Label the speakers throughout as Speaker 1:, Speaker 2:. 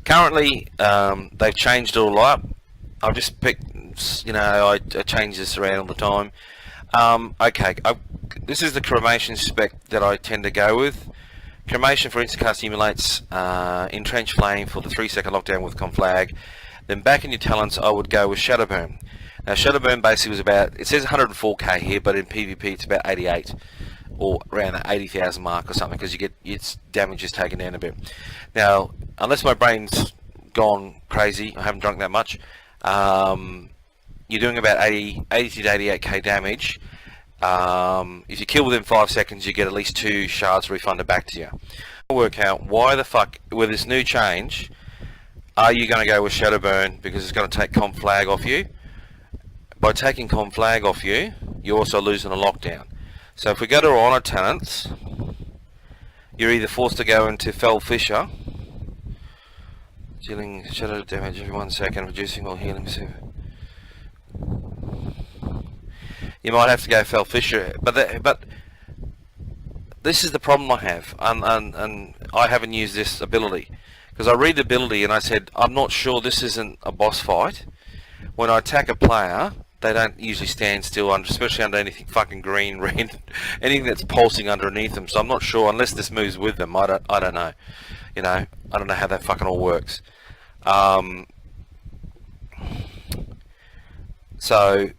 Speaker 1: Currently, they've changed it all up. I've just picked, I change this around all the time. Okay, this is the Cremation spec that I tend to go with. Cremation for instancast emulates Entrench Flame for the 3-second lockdown with conflag. Then back in your talents, I would go with Shadowburn. Now Shadowburn basically was about, it says 104k here, but in PvP it's about 88, or around the 80,000 mark or something, because you get its damage is taken down a bit. Now, unless my brain's gone crazy, I haven't drunk that much, you're doing about 80 to 88k damage. If you kill within 5 seconds, you get at least 2 shards refunded back to you. Work out why the fuck, with this new change, are you going to go with Shadowburn because it's going to take conflag off you? By taking conflag off you, you're also losing a lockdown. So if we go to Honor Tenants, you're either forced to go into Fell Fissure, dealing shadow damage every 1 second, reducing all healing. You might have to go Fell Fissure, but this is the problem I have, and I haven't used this ability, because I read the ability and I said, I'm not sure this isn't a boss fight. When I attack a player, they don't usually stand still, especially under anything fucking green, red, anything that's pulsing underneath them. So I'm not sure, unless this moves with them. I don't know. I don't know how that fucking all works. So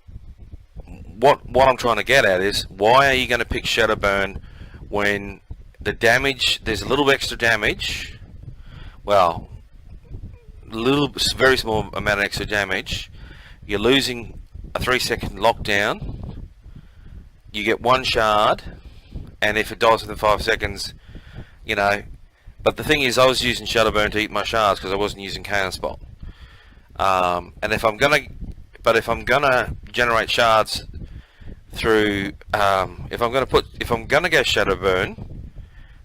Speaker 1: what I'm trying to get at is, why are you going to pick Shadowburn when the damage, there's a little extra damage, well, very small amount of extra damage, you're losing a 3-second lockdown, you get 1 shard, and if it dies within 5 seconds, but the thing is, I was using Shadowburn to eat my shards because I wasn't using Chaos Bolt. And if I'm gonna generate shards through, if I'm gonna go Shadowburn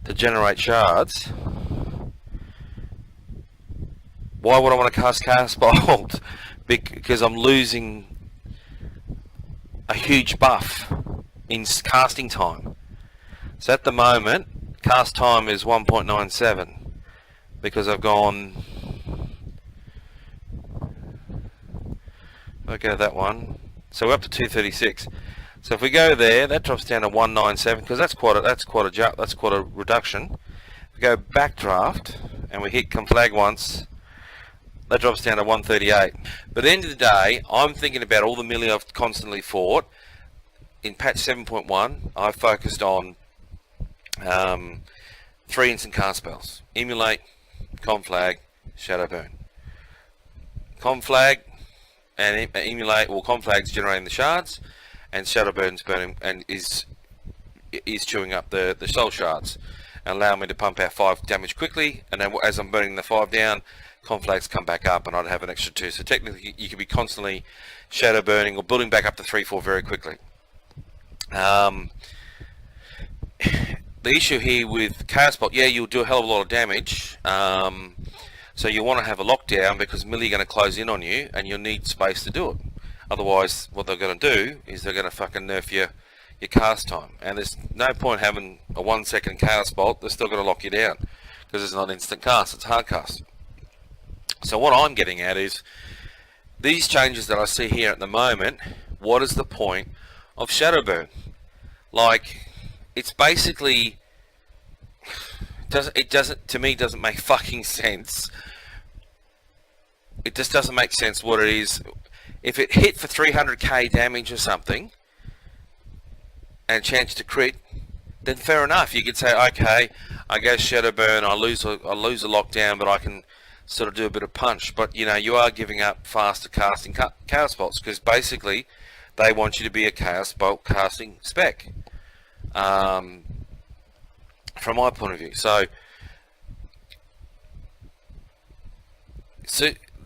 Speaker 1: to generate shards, why would I want to cast Chaos Bolt? Because I'm losing a huge buff in casting time. So at the moment, cast time is 1.97 because I've gone, if I go that one, so we're up to 236. So if we go there, that drops down to 197, because that's quite a reduction. If we go backdraft and we hit conflag once, that drops down to 138. But at the end of the day, I'm thinking about all the melee I've constantly fought. In patch 7.1, I focused on 3 instant cast spells: Emulate, Conflag, Shadowburn. Conflag and Emulate, well, Conflag's generating the shards, and Shadowburn's burning and is chewing up the soul shards, and allowing me to pump out 5 damage quickly. And then as I'm burning the 5 down, conflags come back up and I'd have an extra 2. So technically you could be constantly shadow burning or building back up to 3-4 very quickly. The issue here with Chaos Bolt, yeah, you'll do a hell of a lot of damage, so you want to have a lockdown because melee are going to close in on you and you'll need space to do it. Otherwise what they're going to do is they're going to fucking nerf your cast time, and there's no point having a 1-second Chaos Bolt. They're still going to lock you down because it's not instant cast, it's hard cast. So what I'm getting at is, these changes that I see here at the moment, what is the point of Shadowburn? Like, it's basically, to me doesn't make fucking sense. It just doesn't make sense what it is. If it hit for 300k damage or something and chance to crit, then fair enough. You could say, okay, I go Shadowburn, I lose a lockdown, but I can sort of do a bit of punch. But you are giving up faster casting Chaos Bolts, because basically they want you to be a Chaos Bolt casting spec, from my point of view. So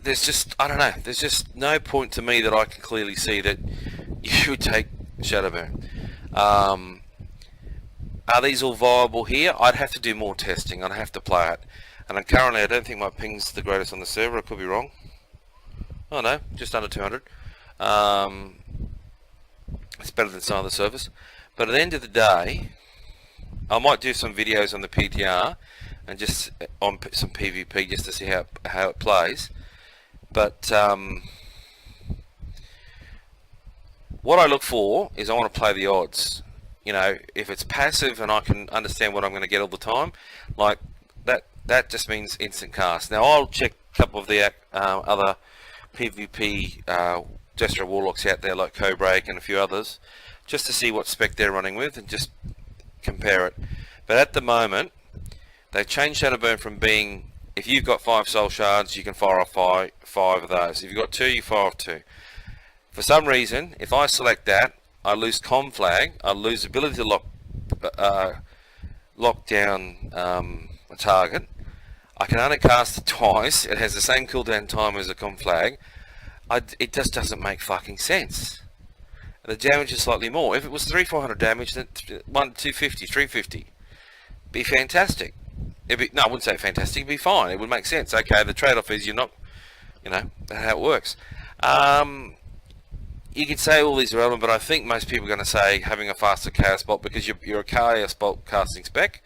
Speaker 1: there's just, I don't know, there's just no point to me that I can clearly see that you should take Shadowburn. Are these all viable here? I'd have to do more testing. I'd have to play it. And currently I don't think my ping's the greatest on the server. I could be wrong. Oh no, just under 200. It's better than some other servers. But at the end of the day, I might do some videos on the PTR and just on some PvP just to see how it plays. But what I look for is I want to play the odds. You know, if it's passive and I can understand what I'm going to get all the time, like that just means instant cast. Now I'll check a couple of the other PvP Destro Warlocks out there like Cobreak and a few others, just to see what spec they're running with and just compare it. But at the moment, they've changed Shadowburn from being, if you've got 5 soul shards, you can fire off five of those. If you've got 2, you fire off 2. For some reason, if I select that, I lose com flag, I lose ability to lock down a target. I can only cast it twice. It has the same cooldown time as a com flag. It just doesn't make fucking sense. The damage is slightly more. If it was 300-400 damage, then 250, 350, be fantastic. No, I wouldn't say fantastic. It'd be fine. It would make sense. Okay, the trade-off is you're not, you know, that's how it works. You could say all these are relevant, but I think most people are going to say having a faster chaos bolt because you're a chaos bolt casting spec.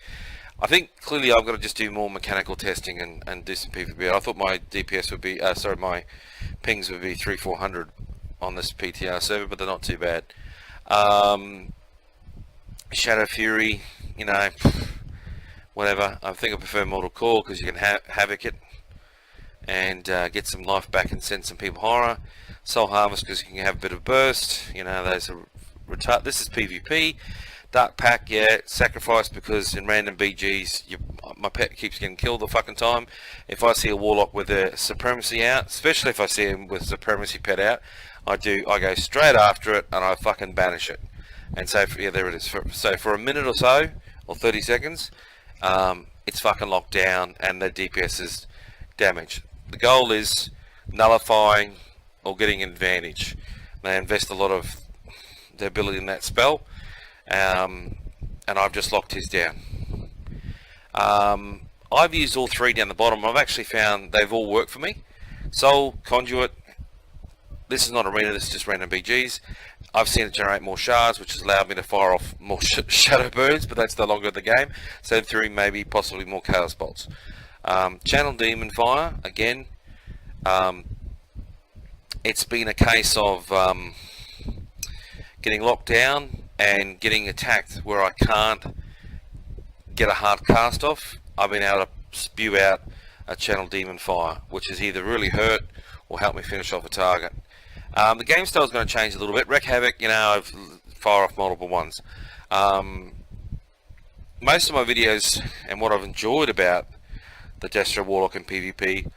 Speaker 1: I think clearly I've got to just do more mechanical testing and do some PvP. I thought my DPS would be, my pings would be 300-400 on this PTR server, but they're not too bad. Shadow Fury, you know, whatever. I think I prefer Mortal Core because you can havoc it and get some life back and send some people horror. Soul Harvest because you can have a bit of burst. You know, those are retard. This is PvP. Dark Pack, yeah. Sacrifice because in random BGs, my pet keeps getting killed the fucking time. If I see a Warlock with a Supremacy out, especially if I see him with Supremacy pet out, I go straight after it and I fucking banish it. And so, yeah, there it is. So for a minute or so, or 30 seconds, it's fucking locked down and the DPS is damaged. The goal is nullifying or getting advantage. They invest a lot of the ability in that spell. And I've just locked his down. I've used all 3 down the bottom. I've actually found they've all worked for me. Soul, Conduit, this is not arena, this is just random BGs. I've seen it generate more shards, which has allowed me to fire off more shadow burns, but that's no longer the game. So through maybe possibly more chaos bolts. Channel Demon Fire, again, it's been a case of getting locked down and getting attacked where I can't get a hard cast off. I've been able to spew out a Channel Demon Fire, which has either really hurt or helped me finish off a target. The game style is going to change a little bit. Wreck Havoc, you know, I've fire off multiple ones. Most of my videos and what I've enjoyed about the Destro Warlock and PvP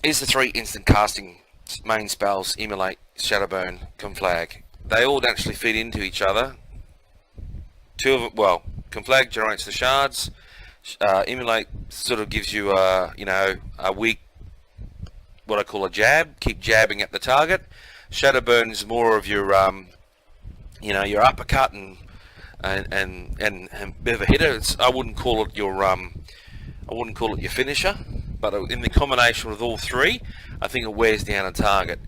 Speaker 1: is the 3 instant casting main spells: Emulate, Shadowburn, Conflag. They all naturally feed into each other. 2 of them, well, Conflag generates the shards. Emulate sort of gives you you know, a weak, what I call a jab. Keep jabbing at the target. Shadowburn is more of your you know, your uppercut and bit of a hitter. I wouldn't call it your finisher, but in the combination with all 3, I think it wears down a target.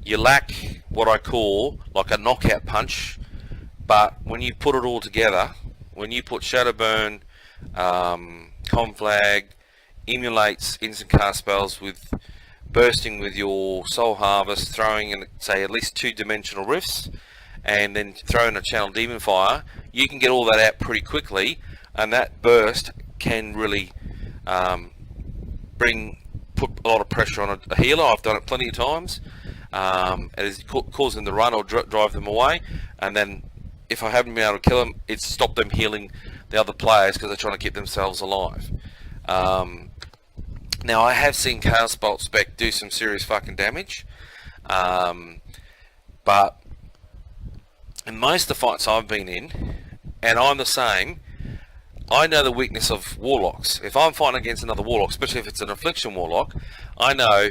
Speaker 1: You lack what I call like a knockout punch, but when you put it all together, when you put Shadowburn, Conflag, Emulates, instant cast spells with bursting with your Soul Harvest, throwing in, say, at least 2-dimensional rifts, and then throwing a Channel Demon Fire, you can get all that out pretty quickly, and that burst can really put a lot of pressure on a healer. I've done it plenty of times. It is causing them to run or drive them away, and then if I haven't been able to kill them, it's stopped them healing the other players because they're trying to keep themselves alive. Now I have seen Chaos Bolt spec do some serious fucking damage, but in most of the fights I've been in, and I'm the same, I know the weakness of Warlocks. If I'm fighting against another Warlock, especially if it's an Affliction Warlock, I know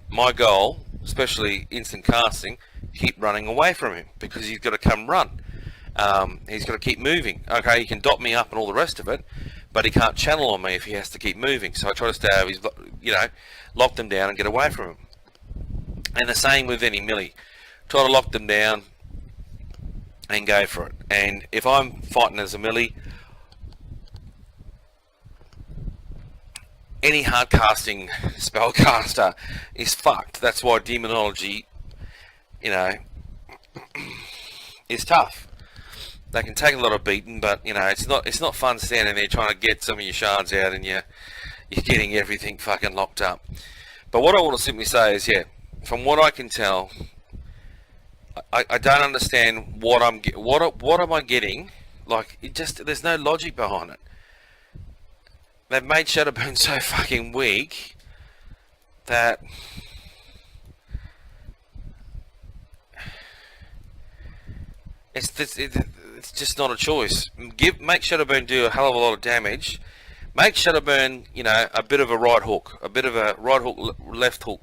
Speaker 1: my goal, especially instant casting, keep running away from him because he's got to come run. He's got to keep moving. Okay, he can dot me up and all the rest of it, but he can't channel on me if he has to keep moving. So I try to stay over his, you know, lock them down and get away from him. And the same with any melee. Try to lock them down and go for it. And if I'm fighting as a melee, any hardcasting spellcaster is fucked. That's why demonology, you know, is tough. They can take a lot of beating, but you know, it's not fun standing there trying to get some of your shards out and you're getting everything fucking locked up. But what I want to simply say is, yeah, from what I can tell, I don't understand what am I getting? Like, it just, there's no logic behind it. They've made Shadowburn so fucking weak that it's just not a choice. Make Shadowburn do a hell of a lot of damage. Make Shadowburn, you know, a bit of a right hook, left hook